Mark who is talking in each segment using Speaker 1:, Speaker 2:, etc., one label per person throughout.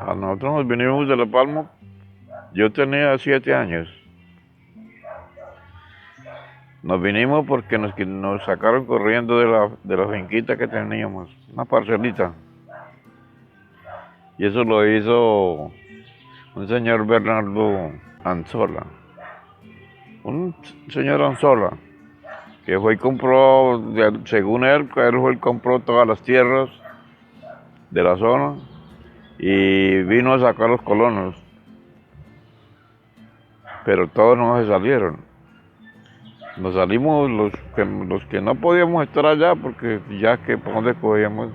Speaker 1: A nosotros nos vinimos de La Palma, yo tenía 7 años. Nos vinimos porque nos sacaron corriendo de la finquita que teníamos, una parcelita. Y eso lo hizo un señor Bernardo Anzola. Un señor Anzola, que fue y compró, según él fue y compró todas las tierras de la zona y vino a sacar los colonos. Pero todos no se salieron. Nos salimos los que no podíamos estar allá porque ya que por dónde cogíamos.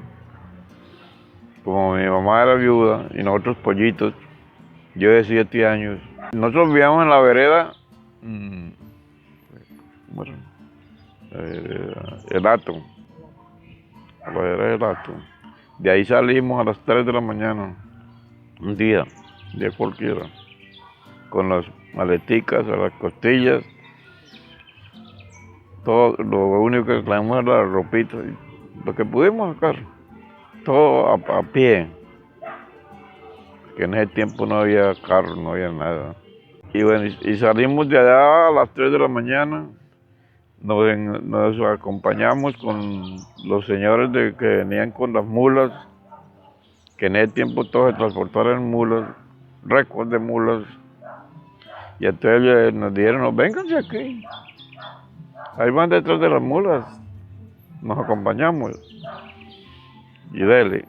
Speaker 1: Como mi mamá era viuda y nosotros pollitos, yo de 7 años. Nosotros vivíamos en la vereda, bueno, el Ato, la vereda del Ato. De ahí salimos a las 3 de la mañana, un día cualquiera, con las maleticas a las costillas. Todo, lo único que traíamos era la ropita, lo que pudimos sacar, todo a pie, que en ese tiempo no había carro, no había nada. Y bueno, y salimos de allá a las 3 de la mañana, nos acompañamos con los señores que venían con las mulas, que en ese tiempo todos se transportaron en mulas, récords de mulas, y entonces nos dijeron, vénganse aquí, ahí van detrás de las mulas, nos acompañamos, y dele,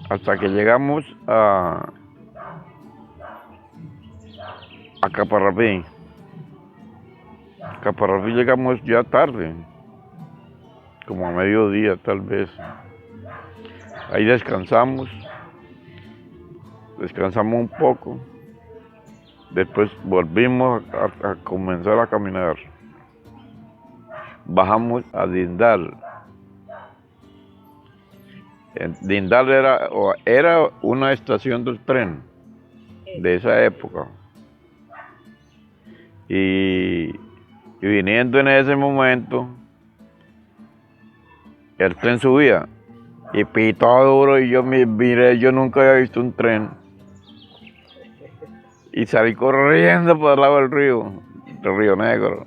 Speaker 1: hasta que llegamos a Caparrapí. Caparrapí llegamos ya tarde, como a mediodía tal vez. Ahí descansamos un poco, después volvimos a comenzar a caminar. Bajamos a Dindal. Dindal era una estación del tren de esa época. Y viniendo en ese momento, el tren subía y pitó duro y yo miré, yo nunca había visto un tren. Y salí corriendo por el lado del Río Negro.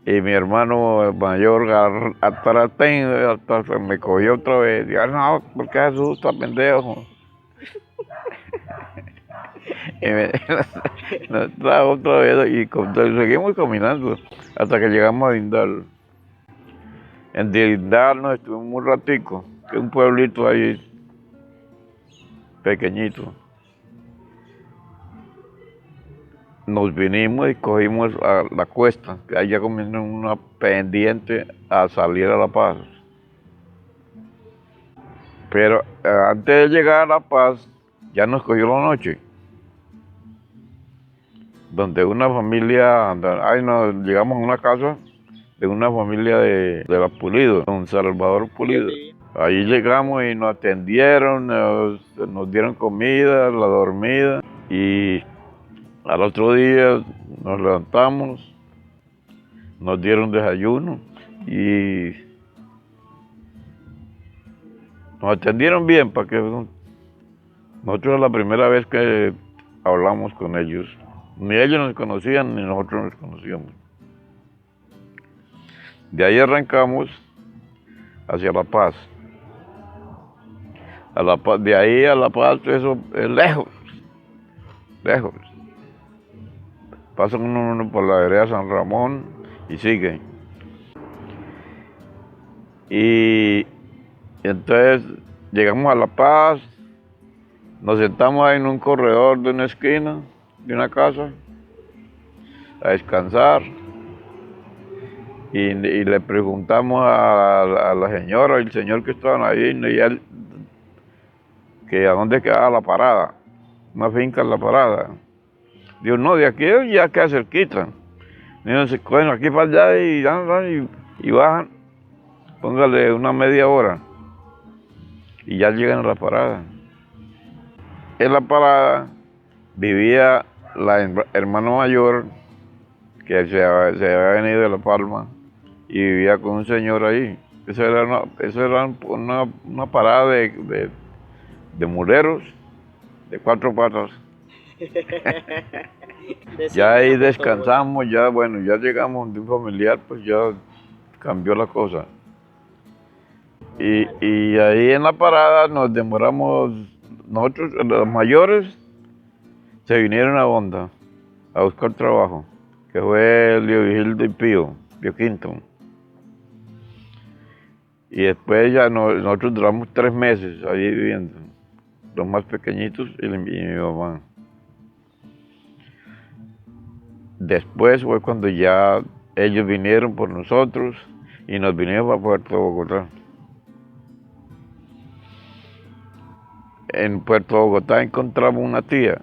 Speaker 1: Y mi hermano mayor atrás me cogió otra vez. Y yo, no, ¿por qué se asusta, pendejo? Y nos trajo otra vez y seguimos caminando hasta que llegamos a Dindal. En Dindal nos estuvimos un ratico, que es un pueblito ahí pequeñito. Nos vinimos y cogimos a la cuesta, que ahí ya comienza una pendiente a salir a La Paz. Pero antes de llegar a La Paz, ya nos cogió la noche. Donde una familia, llegamos a una casa de una familia de la Pulido, don Salvador Pulido. Ahí llegamos y nos atendieron, nos dieron comida, la dormida y al otro día nos levantamos, nos dieron desayuno y nos atendieron bien, para que nosotros era la primera vez que hablamos con ellos. Ni ellos nos conocían, ni nosotros nos conocíamos. De ahí arrancamos hacia La Paz. De ahí a La Paz, eso es lejos. Pasan uno por la vereda San Ramón y siguen. Y entonces llegamos a La Paz, nos sentamos ahí en un corredor de una esquina, de una casa, a descansar. Y le preguntamos a la señora y el señor que estaban ahí, y él, que a dónde quedaba La Parada, una finca en La Parada. Digo, no, de aquí ya queda cerquita. Digo, se cogen aquí para allá y bajan, póngale una media hora y ya llegan a La Parada. En La Parada vivía la hermana mayor que se había venido de La Palma y vivía con un señor ahí. Eso era una parada de muleros, de 4 patas. Ya ahí descansamos, ya bueno, ya llegamos de un familiar, pues ya cambió la cosa. Y ahí en la parada nos demoramos, nosotros, los mayores, se vinieron a Honda a buscar trabajo, que fue Leovigildo y Pío Quinto. Y después ya nosotros duramos 3 meses ahí viviendo, los más pequeñitos y mi mamá. Después fue cuando ya ellos vinieron por nosotros y nos vinieron a Puerto Bogotá. En Puerto Bogotá encontramos una tía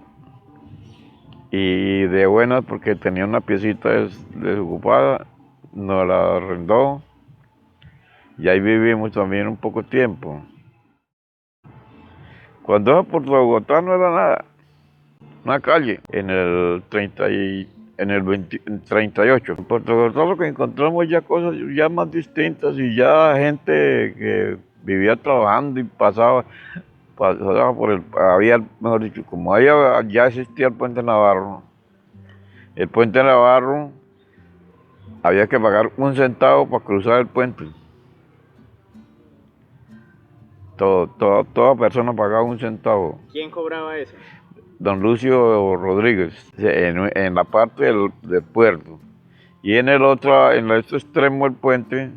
Speaker 1: y de buenas porque tenía una piecita desocupada, nos la arrendó y ahí vivimos también un poco tiempo. Cuando era Puerto Bogotá no era nada, una calle en el 38. En Puerto Bogotá lo que encontramos ya cosas ya más distintas y ya gente que vivía trabajando y pasaba por había, mejor dicho, como ya existía el puente Navarro. El puente Navarro había que pagar 1 centavo para cruzar el puente. Toda persona pagaba 1 centavo.
Speaker 2: ¿Quién cobraba eso?
Speaker 1: Don Lucio Rodríguez, en la parte del puerto. Y en el otro extremo del puente,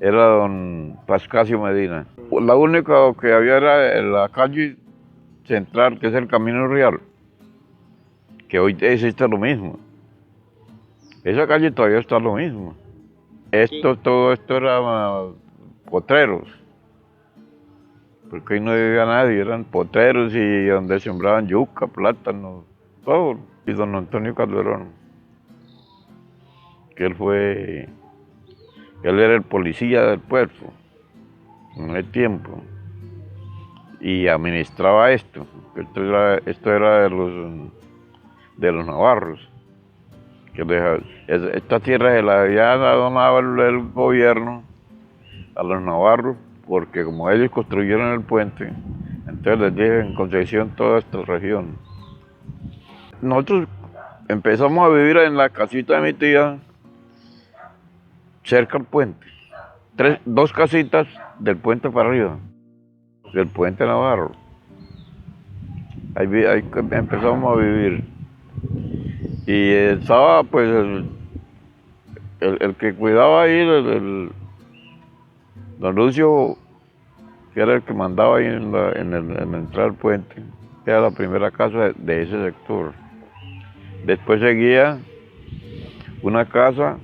Speaker 1: era don Pascasio Medina. La única que había era en la calle central, que es el Camino Real, que hoy existe lo mismo. Esa calle todavía está lo mismo. Todo esto era potreros, porque ahí no vivía nadie, eran potreros y donde sembraban yuca, plátano, todo. Y don Antonio Calderón, que él era el policía del puerto en ese tiempo y administraba esto. Esto era de los navarros. Esta tierra se la había donado el gobierno a los navarros porque como ellos construyeron el puente, entonces les dije en concesión toda esta región. Nosotros empezamos a vivir en la casita de mi tía, cerca del puente. 2 casitas del puente para arriba, del puente Navarro. Ahí empezamos a vivir. Y estaba pues el que cuidaba ahí, don Lucio, que era el que mandaba ahí en la entrada del puente, era la primera casa de ese sector. Después seguía una casa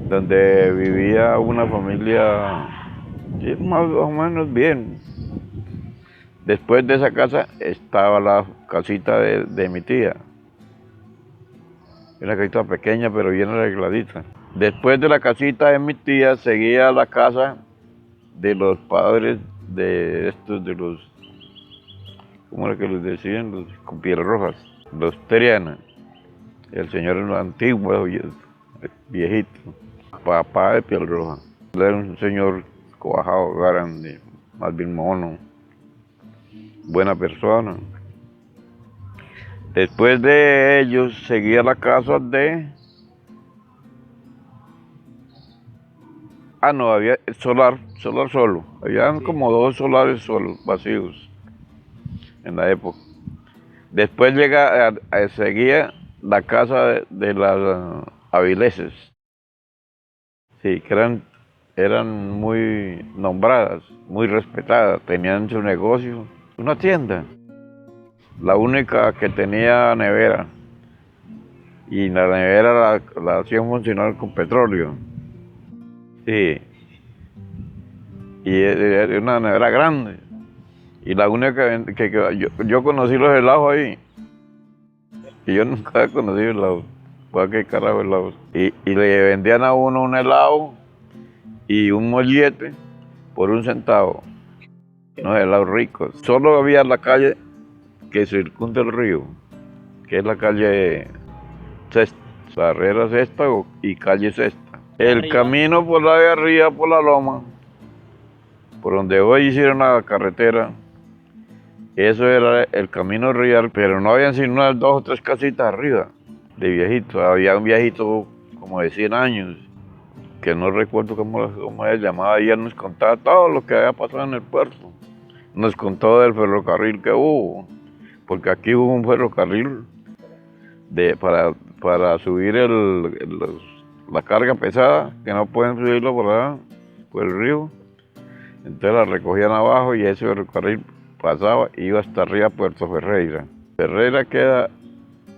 Speaker 1: donde vivía una familia más o menos bien. Después de esa casa estaba la casita de mi tía. Una casita pequeña pero bien arregladita. Después de la casita de mi tía seguía la casa de los padres de los, ¿cómo era que les decían? Los con pieles rojas, los Teriana. El señor antiguo, viejito, papá de piel roja. Él era un señor cuajado, grande, más bien mono, buena persona. Después de ellos seguía la casa de... no, había solar solo. Habían como 2 solares solos, vacíos, en la época. Después seguía la casa de las Avileses. Sí, que eran muy nombradas, muy respetadas, tenían su negocio, una tienda. La única que tenía nevera, y la nevera la hacían funcionar con petróleo. Sí, y era una nevera grande. Y la única que yo conocí los helados ahí, y yo nunca he conocido helados. ¿Para qué carajo helados? Y le vendían a uno un helado y un mollete por 1 centavo. Unos helados ricos. Solo había la calle que circunda el río, que es la calle Sexta, Barrera Sexta y calle Sexta. El camino por la de arriba, por la loma, por donde hoy hicieron la carretera, Eso era el camino real, pero no habían sino unas 2 o 3 casitas arriba de viejitos. Había un viejito como de 100 años, que no recuerdo cómo él llamaba, y él nos contaba todo lo que había pasado en el puerto. Nos contó del ferrocarril que hubo, porque aquí hubo un ferrocarril para subir la carga pesada, que no pueden subirlo por allá, por el río. Entonces la recogían abajo y ese ferrocarril pasaba y iba hasta arriba a Puerto Ferreira. Ferreira queda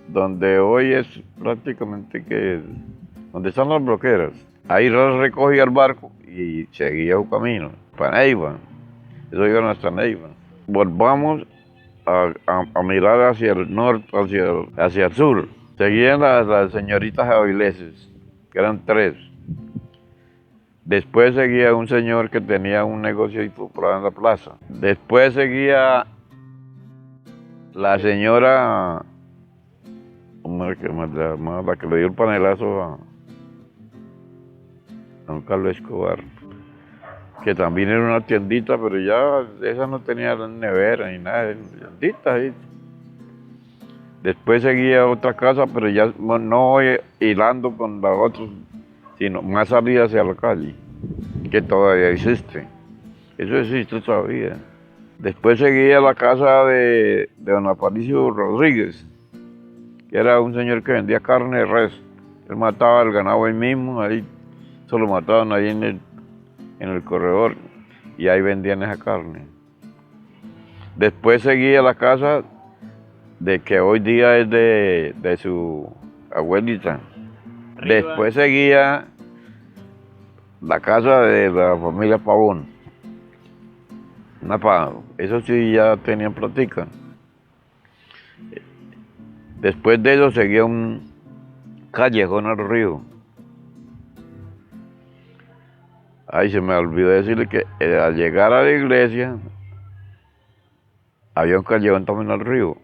Speaker 1: donde hoy es prácticamente donde están las bloqueras. Ahí recogía el barco y seguía su camino para Neiva. Eso iban hasta Neiva. Volvamos a mirar hacia el norte, hacia el sur. Seguían las señoritas avileses, que eran 3. Después seguía un señor que tenía un negocio por ahí en la plaza. Después seguía la señora, la que le dio el panelazo a don Carlos Escobar, que también era una tiendita, pero ya esa no tenía nevera ni nada, tiendita ahí. Después seguía otra casa, pero ya no hilando con la otra, sino más salida hacia la calle, que todavía existe. Eso existe todavía. Después seguía la casa de don Aparicio Rodríguez, que era un señor que vendía carne de res. Él mataba el ganado ahí mismo, ahí se lo mataban ahí en el corredor, y ahí vendían esa carne. Después seguía la casa de que hoy día es de su abuelita. Arriba. Después seguía la casa de la familia Pavón. Eso sí ya tenían platica. Después de eso seguía un callejón al río. Ay, se me olvidó decirle que al llegar a la iglesia había un callejón también al río,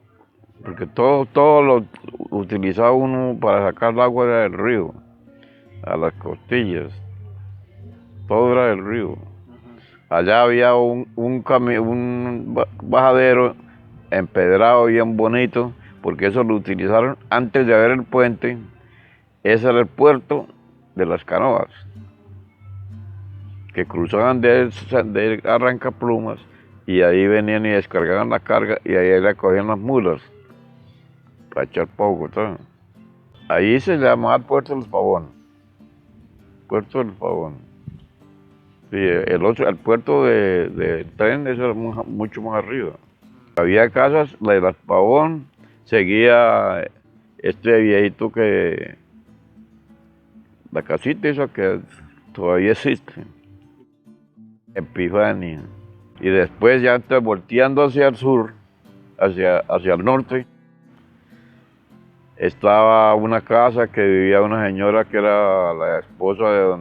Speaker 1: porque todo lo utilizaba uno para sacar el agua del río, a las costillas, todo era del río. Allá había un bajadero empedrado bien bonito, porque eso lo utilizaron antes de haber el puente. Ese era el puerto de las canoas, que cruzaban de Arrancaplumas, y ahí venían y descargaban la carga, y ahí recogían las mulas para echar para Bogotá. Ahí se llamaba Puerto del Pavón. Puerto del Pavón. Sí, el puerto de tren, eso era mucho más arriba. Había casas, la de las Pavón, seguía este viejito la casita esa que todavía existe, Epifanía. Y después ya volteando hacia el sur, hacia el norte, estaba una casa que vivía una señora que era la esposa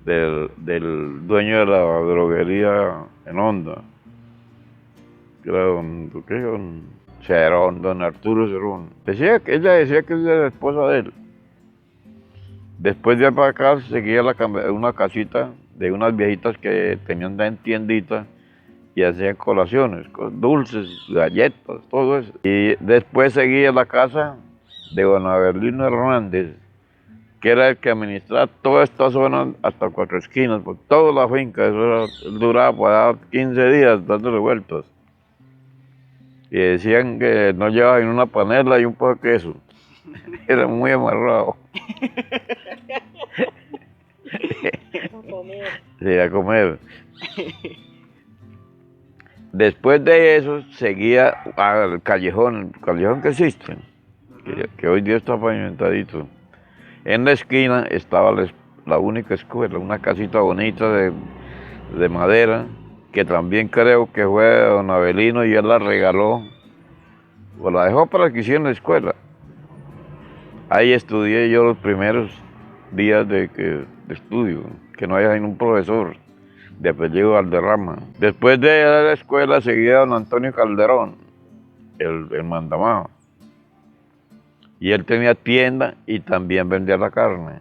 Speaker 1: del dueño de la droguería en Honda, que era don Cerón, don Arturo Cerón. Ella decía que era la esposa de él. Después de para acá seguía una casita de unas viejitas que tenían una tiendita y hacían colaciones, dulces, galletas, todo eso. Y después seguía la casa de don Avelino Hernández, que era el que administraba toda esta zona hasta 4 esquinas, por toda la finca. Él duraba para 15 días dándole vueltas. Y decían que no llevaba ni una panela y un poco de queso. Era muy amarrado. Sí, a comer. Después de eso seguía al callejón, el callejón que existe, que hoy día está pavimentadito. En la esquina estaba la única escuela, una casita bonita de madera, que también creo que fue de don Avelino, y él la regaló, o la dejó para que hicieran la escuela. Ahí estudié yo los primeros días de estudio, que no había ningún profesor de apellido Valderrama. Después de la escuela seguía don Antonio Calderón, el mandamás. Y él tenía tienda y también vendía la carne.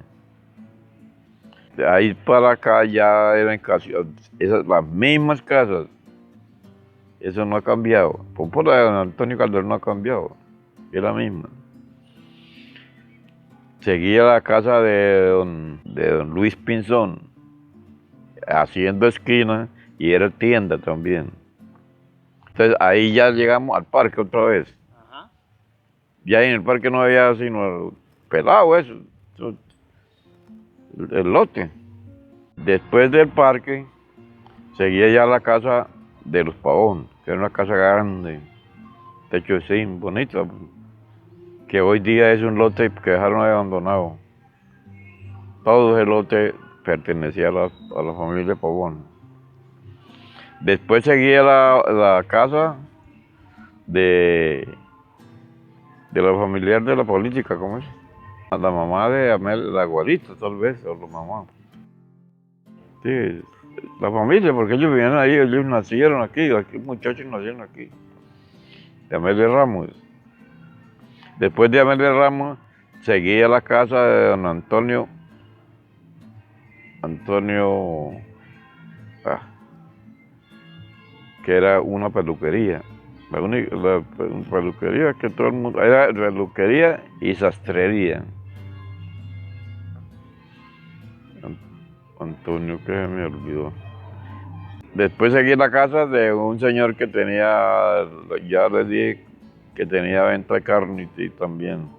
Speaker 1: De ahí para acá ya eran casi las mismas casas, Eso no ha cambiado. Por la de don Antonio Calderón no ha cambiado. Es la misma. Seguía la casa de don Luis Pinzón, haciendo esquina y era tienda también. Entonces ahí ya llegamos al parque otra vez. Ajá. Ya en el parque no había sino pelado eso, el lote. Después del parque seguía ya la casa de los Pavón, que era una casa grande, techo de zinc, bonita, que hoy día es un lote que dejaron abandonado. Todo ese lote pertenecía a la familia Pavón. Después seguía la casa de la familiar de la política, ¿cómo es? La mamá de Amel, la Guarita, tal vez, o la mamá. Sí, la familia, porque ellos vivían ahí, ellos nacieron aquí muchachos nacieron aquí. De Amelia Ramos. Después de Amelia Ramos, seguía la casa de don Antonio, que era una peluquería. La peluquería que todo el mundo, era peluquería y sastrería. Antonio, que se me olvidó. Después seguí la casa de un señor que tenía, ya les dije, que tenía venta de carne y también.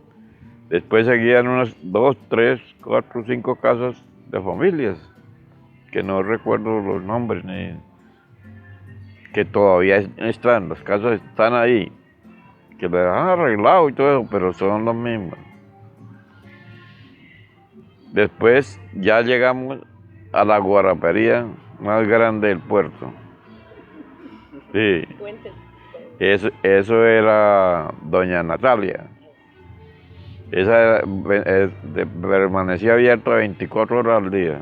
Speaker 1: Después seguían unas 2, 3, 4, 5 casas de familias, que no recuerdo los nombres, ni que todavía están, las casas están ahí, que las han arreglado y todo eso, pero son las mismas. Después ya llegamos a la guarapería más grande del puerto. Sí. Eso era doña Natalia. Esa permanecía abierta 24 horas al día.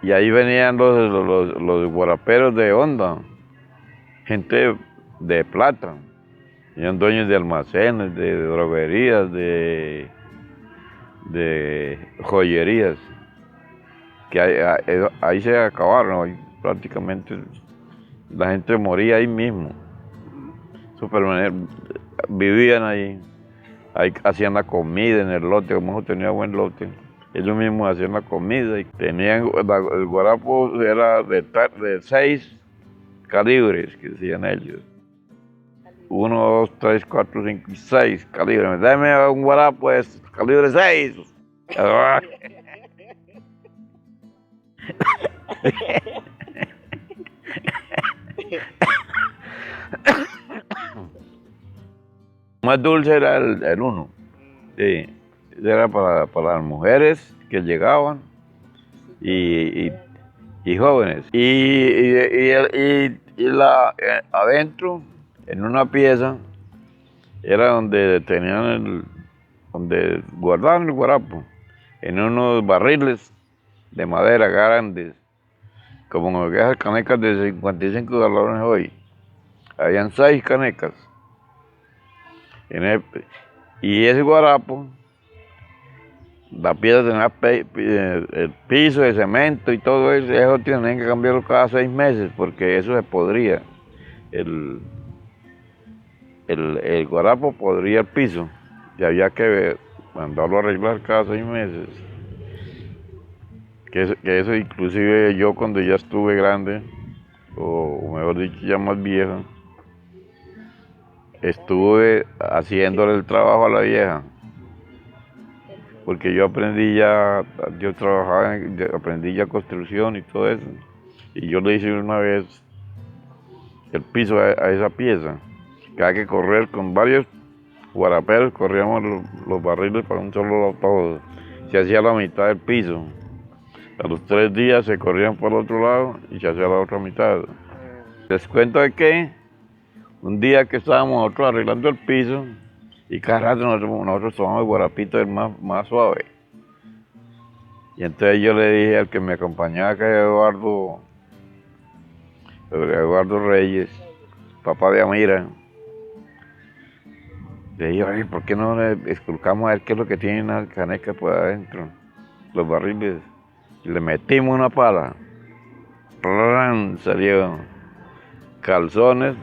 Speaker 1: Y ahí venían los guaraperos de onda, gente de plata. Eran dueños de almacenes, de droguerías, de joyerías, que ahí se acabaron, ahí prácticamente la gente moría ahí mismo. Vivían ahí hacían la comida en el lote, como tenía buen lote. Ellos mismos hacían la comida y tenían, el guarapo era de 6 calibres, que decían ellos. 1, 2, 3, 4, 5, 6 calibres. Dame un guarapo de calibre 6. Más dulce era el 1. Sí. Era para las mujeres que llegaban y jóvenes. Adentro, en una pieza, era donde donde guardaban el guarapo, en unos barriles de madera grandes, como esas canecas de 55 galones hoy. Habían 6 canecas. Y ese guarapo, la pieza tenía el piso de cemento y todo eso tenían que cambiarlo cada 6 meses porque eso se podría. El guarapo podría el piso y había que mandarlo a arreglar cada 6 meses. Que eso inclusive yo cuando ya estuve grande, o mejor dicho ya más vieja, estuve haciéndole el trabajo a la vieja. Porque yo aprendí ya construcción y todo eso. Y yo le hice una vez el piso a esa pieza. Que hay que correr con varios guaraperos, corríamos los barriles para un solo lado todo. Se hacía la mitad del piso. A los 3 días se corrían por el otro lado y se hacía la otra mitad. Les cuento de que un día que estábamos nosotros arreglando el piso, y cada rato nosotros tomamos el guarapito más suave. Y entonces yo le dije al que me acompañaba, que era Eduardo Reyes, papá de Amira, le dije, oye, ¿por qué no le esculcamos a ver qué es lo que tienen las canecas por adentro, los barriles? Y le metimos una pala. ¡Ran! Salió calzones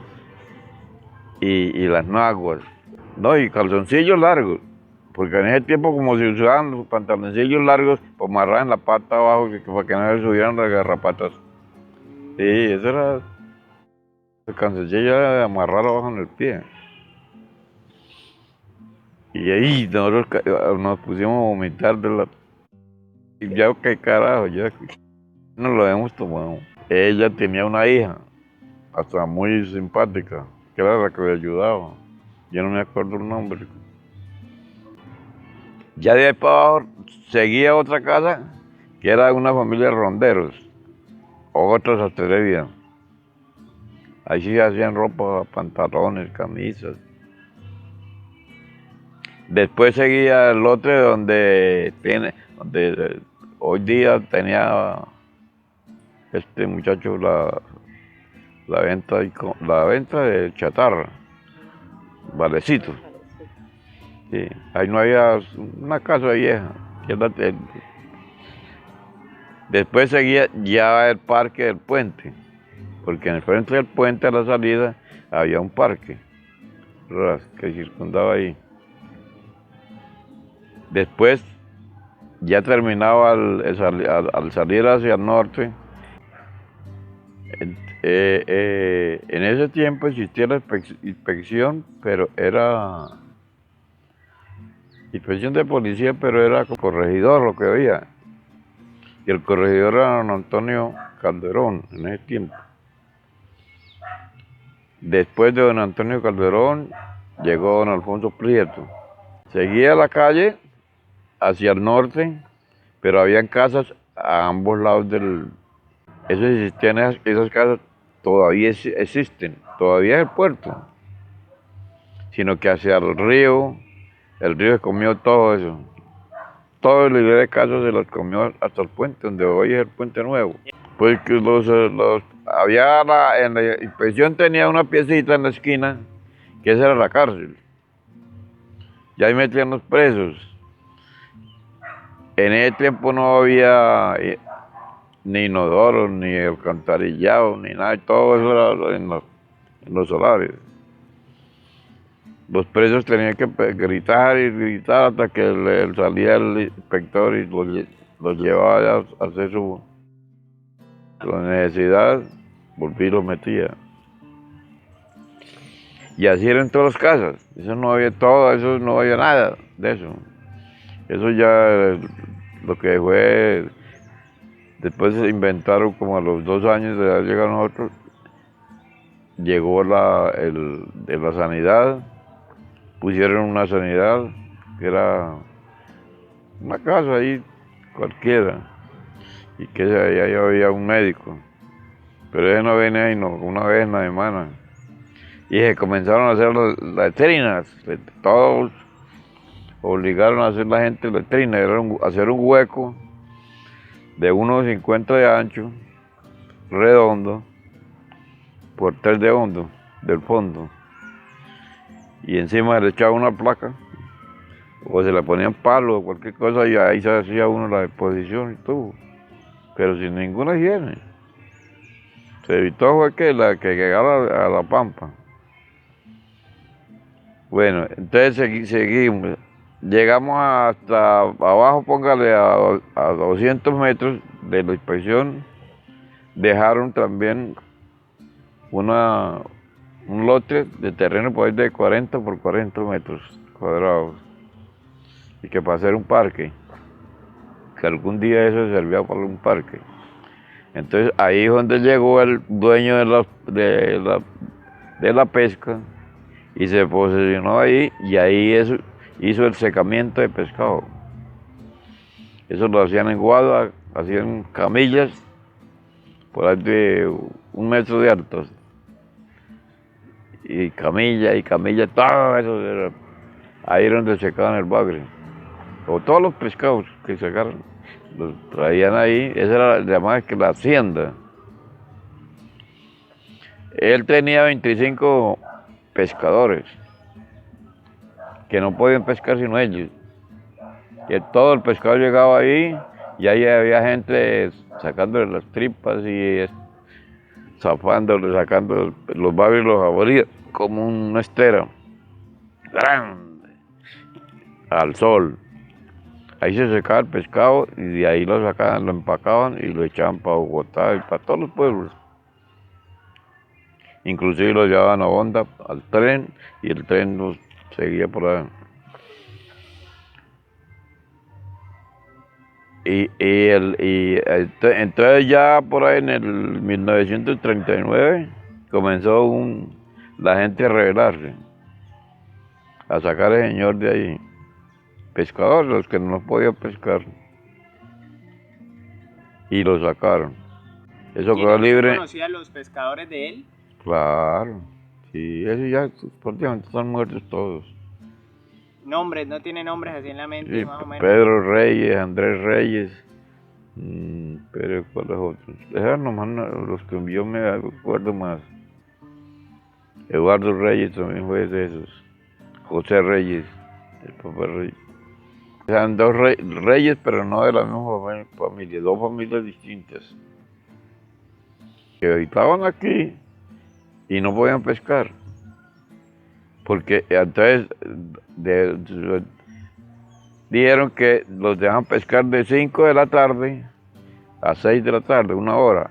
Speaker 1: y las naguas. No, y calzoncillos largos. Porque en ese tiempo, como se usaban los pantaloncillos largos, pues amarraban la pata abajo para que no se subieran las garrapatas. Sí, eso era. El calzoncillo era de amarrar abajo en el pie. Y ahí nosotros nos pusimos a vomitar de la. Y ya, qué carajo, ya no lo hemos tomado. Ella tenía una hija, hasta muy simpática, que era la que le ayudaba. Yo no me acuerdo el nombre. Ya de ahí para abajo seguía otra casa, que era una familia de ronderos, otros atrevidas. Ahí sí hacían ropa, pantalones, camisas. Después seguía el otro donde hoy día tenía este muchacho la venta de chatarra, Valecito. Sí, ahí no había una casa vieja. Después seguía ya el parque del puente, porque en el frente del puente a la salida había un parque que circundaba ahí. Después ya terminaba al salir hacia el norte. En ese tiempo existía la inspección, pero era inspección de policía, pero era corregidor lo que había. Y el corregidor era don Antonio Calderón en ese tiempo. Después de don Antonio Calderón llegó don Alfonso Prieto. Seguía la calle hacia el norte, pero habían casas a ambos lados del. Eso existían, esas casas todavía existen, todavía es el puerto, sino que hacia el río se comió todo eso. Todo el libre de casas se los comió hasta el puente, donde hoy es el puente nuevo. Pues que en la inspección tenía una piecita en la esquina, que esa era la cárcel. Y ahí metían los presos. En ese tiempo no había ni inodoro, ni alcantarillado, ni nada, todo eso era en los solares. Los presos tenían que gritar y gritar hasta que salía el inspector y los llevaba a hacer su necesidad, volví y los metía. Y así era en todas las casas. Eso no había todo, eso no había nada de eso. Eso ya lo que fue. Después se inventaron como a los 2 años de haber llegado nosotros, llegó de la sanidad, pusieron una sanidad, que era una casa ahí cualquiera, y que ahí había un médico, pero ese no venía ahí, no, una vez en la semana. Y se comenzaron a hacer las letrinas, todos obligaron a hacer la gente letrinas, era hacer un hueco de 1,50 de ancho, redondo, por 3 de hondo, del fondo. Y encima le echaba una placa, o se le ponían palos o cualquier cosa, y ahí se hacía uno la exposición y todo. Pero sin ninguna higiene. Se evitó fue que llegara a la pampa. Bueno, entonces seguimos. Llegamos hasta abajo, póngale a 200 metros de la inspección. Dejaron también un lote de terreno por ahí de 40 por 40 metros cuadrados. Y que para hacer un parque. Que algún día eso servía para un parque. Entonces ahí es donde llegó el dueño de la pesca y se posicionó ahí, y ahí hizo el secamiento de pescado. Eso lo hacían en guada, hacían camillas por ahí de 1 metro de alto. Y camilla, todo eso era. Ahí era donde secaban el bagre. O todos los pescados que sacaron, los traían ahí. Esa era llamada que la hacienda. Él tenía 25 pescadores que no podían pescar sino ellos. Que todo el pescado llegaba ahí y ahí había gente sacándole las tripas y zafándole, sacando los barrios, los abría como una estera grande al sol. Ahí se secaba el pescado y de ahí lo sacaban, lo empacaban y lo echaban para Bogotá y para todos los pueblos. Inclusive lo llevaban a Honda al tren y el tren los seguía por ahí. Entonces ya por ahí en el 1939 comenzó la gente a rebelarse, a sacar al señor de ahí, pescadores, los que no podían pescar, y lo sacaron. Eso quedó libre.
Speaker 2: ¿Conocía a los pescadores de él?
Speaker 1: Claro, sí, eso ya prácticamente están muertos todos.
Speaker 2: Nombres, no tiene nombres así en la mente,
Speaker 1: Sí,
Speaker 2: más o menos.
Speaker 1: Pedro Reyes, Andrés Reyes, pero ¿cuáles otros? Eran nomás los que yo me acuerdo más. Eduardo Reyes también fue de esos. José Reyes, el papá Reyes. Eran dos reyes, pero no de la misma familia, dos familias distintas. Que habitaban aquí y no podían pescar. Porque entonces dijeron que los dejaban pescar de 5 de la tarde a 6 de la tarde, 1 hora,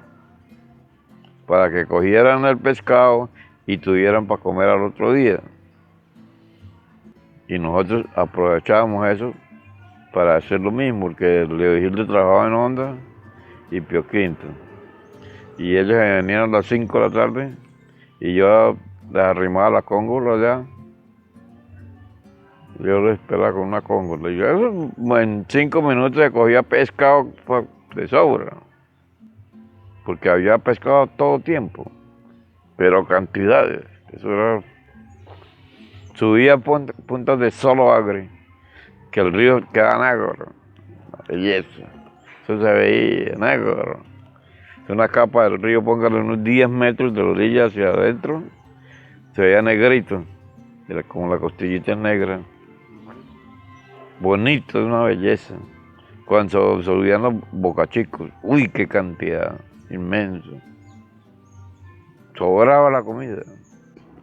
Speaker 1: para que cogieran el pescado y tuvieran para comer al otro día. Y nosotros aprovechábamos eso para hacer lo mismo, porque Leo Gildo trabajaba en Honda y Pio Quinto. Y ellos venían a las 5 de la tarde y yo les arrimaba la cóngola allá. Yo les esperaba con una cóngola. Y yo en 5 minutos se cogía pescado de sobra, porque había pescado todo tiempo, pero cantidades. Eso era, subía puntas de solo agre, que el río quedaba negro, una belleza. Eso se veía negro. Una capa del río, póngale unos 10 metros de la orilla hacia adentro, se veía negrito, era como la costillita negra. Bonito, es una belleza. Cuando subían los bocachicos, uy, qué cantidad, inmenso. Sobraba la comida.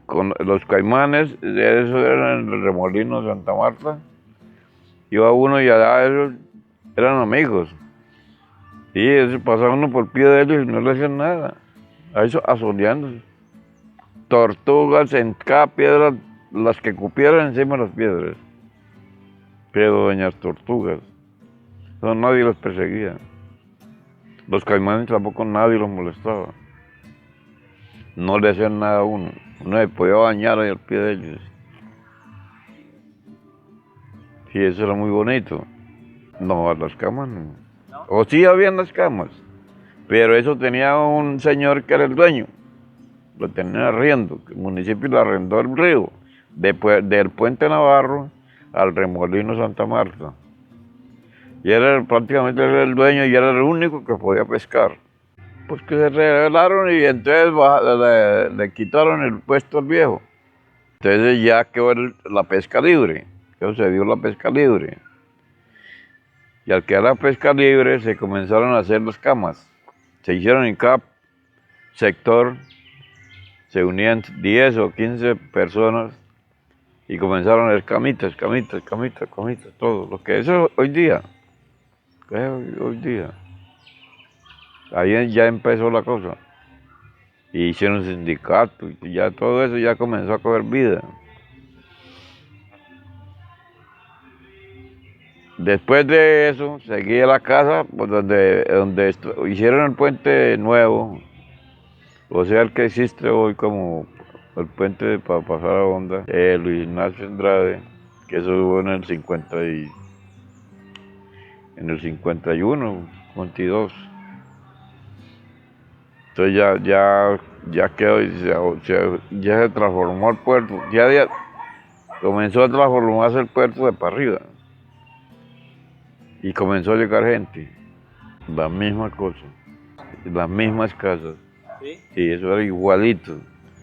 Speaker 1: Con los caimanes, eso era en el Remolino de Santa Marta. Iba uno y allá esos eran amigos. Y eso pasaba uno por pie de ellos y no le hacían nada. A eso asoleándose. Tortugas en cada piedra, las que cupieran encima de las piedras. Pero doñas tortugas. No, nadie los perseguía. Los caimanes tampoco nadie los molestaba. No le hacían nada a uno. Uno se podía bañar ahí al pie de ellos. Sí, eso era muy bonito. No, las camas no.
Speaker 2: ¿No?
Speaker 1: O sí habían las camas, pero eso tenía un señor que era el dueño. Lo tenía arriendo, el municipio le arrendó el río, del Puente Navarro al Remolino Santa Marta. Y prácticamente era el dueño y era el único que podía pescar. Pues que se rebelaron y entonces le quitaron el puesto al viejo. Entonces ya quedó la pesca libre, entonces se dio la pesca libre. Y al quedar la pesca libre se comenzaron a hacer las camas. Se hicieron en cada sector, se unían 10 o 15 personas y comenzaron a hacer camitas, todo. Lo que es hoy día. Hoy día. Ahí ya empezó la cosa. Y hicieron sindicatos, y ya todo eso ya comenzó a coger vida. Después de eso, seguí a la casa pues, donde hicieron el puente nuevo, o sea, el que existe hoy como el puente para pasar a Honda, Luis Ignacio Andrade, que eso hubo en el 51, 52. Entonces ya quedó, ya se transformó el puerto, ya comenzó a transformarse el puerto de para arriba. Y comenzó a llegar gente, la misma cosa, las mismas casas.
Speaker 2: ¿Sí?
Speaker 1: Sí, eso era igualito.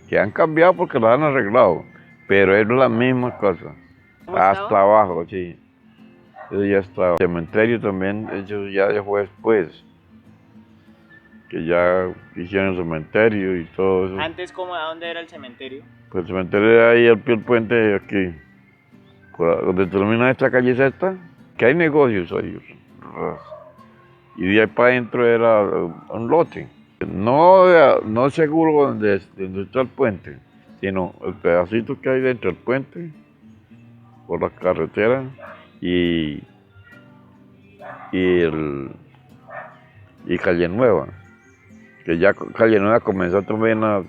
Speaker 1: Que han cambiado porque lo han arreglado, pero es la misma cosa. Hasta abajo, sí. Eso ya estaba. El cementerio también, eso ya fue después. que ya hicieron el cementerio y todo eso.
Speaker 2: Antes, ¿cómo, a dónde era el cementerio?
Speaker 1: Pues el cementerio era ahí al pie del puente, aquí, donde termina esta calle sexta, que hay negocios ahí. Y de ahí para adentro era un lote. No seguro donde está el puente, sino el pedacito que hay dentro del puente, por la carretera, y, y, el, y Calle Nueva. Que ya Calle Nueva comenzó también a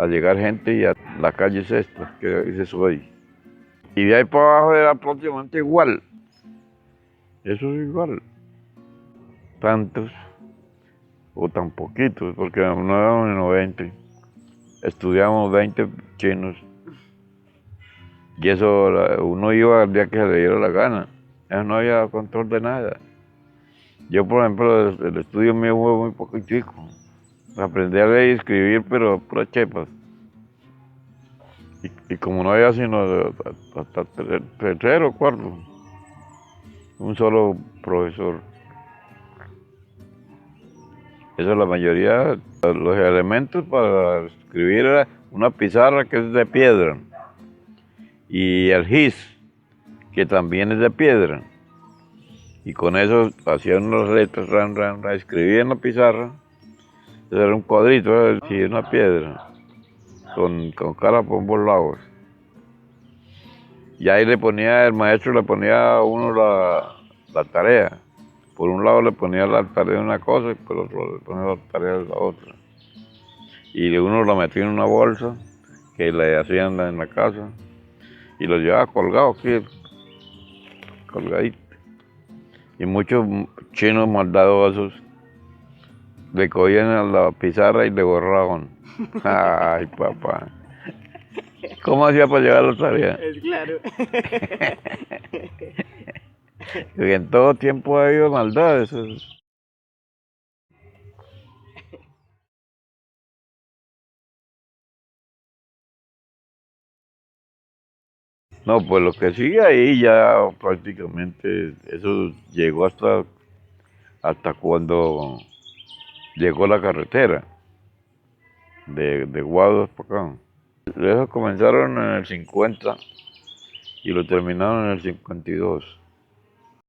Speaker 1: llegar gente y a la calle sexta, que es eso ahí. Y de ahí para abajo era prácticamente igual. Eso es igual. Tantos o tan poquitos, porque no éramos sino 20. Estudiamos 20 chinos. Y eso uno iba al día que se le diera la gana. Eso no había control de nada. Yo, por ejemplo, el estudio mío fue muy poquitico. Aprendí a leer y escribir, pero puras chepas. Y como no había sino hasta tercero o cuarto, un solo profesor. Eso es la mayoría. Los elementos para escribir era una pizarra que es de piedra y el gis, que también es de piedra. Y con eso hacían unas letras, escribía en la pizarra. Eso era un cuadrito, sí, una piedra, con cara por ambos lados. Y ahí el maestro le ponía a uno la tarea. Por un lado le ponía la tarea de una cosa y por otro le ponía la tarea de la otra. Y uno la metía en una bolsa que le hacían en la casa y lo llevaba colgado aquí, colgadito. Y muchos chinos maldadosos le cogían a la pizarra y le borraban. Ay, papá. ¿Cómo hacía para llevar la tarea?
Speaker 2: Es claro.
Speaker 1: Que en todo tiempo ha habido maldades. No, pues lo que sigue ahí ya prácticamente eso llegó hasta cuando llegó la carretera de Guados para acá. Eso comenzaron en el 50 y lo terminaron en el 52.